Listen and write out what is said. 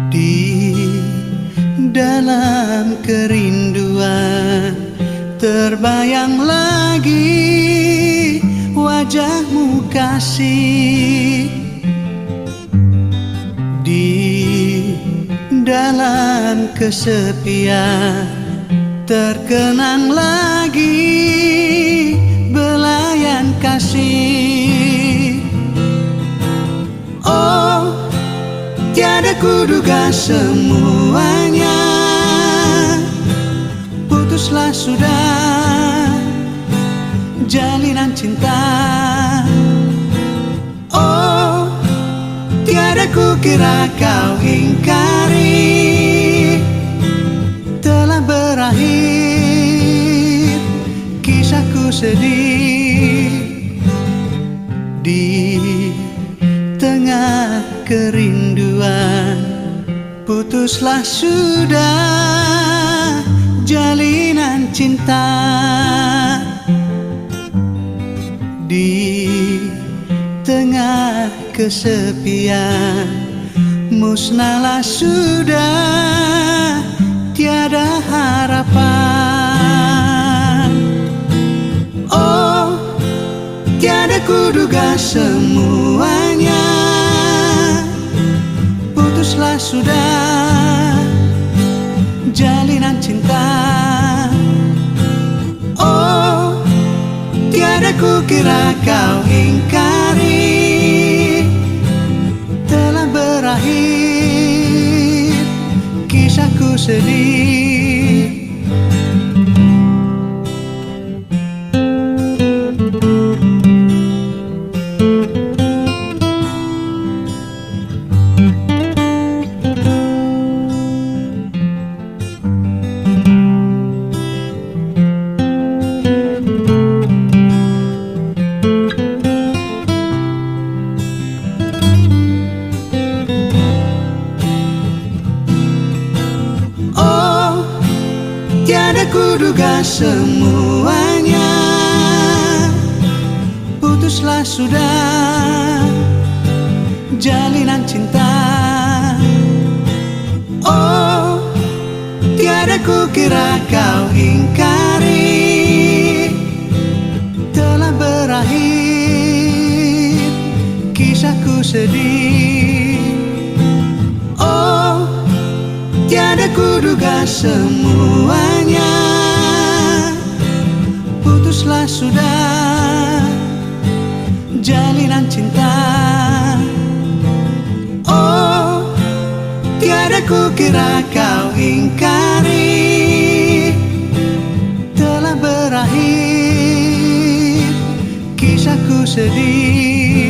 Di dalam kerinduan terbayang lagi wajahmu kasih. Di dalam kesepian terkenang lagi belayan kasih. Oh, tiada kuduga semuanya, putuslah sudah jalinan cinta. Oh, tiada kukira kau ingkari, telah berakhir kisahku sedih. Di tengah kerinduan putuslah sudah jalinan cinta. Di tengah kesepian musnahlah sudah tiada harapan. Oh, tiada kuduga semuanya, putuslah sudah jalinan cinta. Oh, tiada kukira kau ingkari, telah berakhir kisahku sedih. Tiada kuduga semuanya, putuslah sudah jalinan cinta. Oh, tiada kukira kau ingkari, telah berakhir kisahku sedih. Oh, tiada kuduga semuanya, putuslah sudah jalinan cinta. Oh, tiada kukira kau ingkari, telah berakhir kisahku sedih.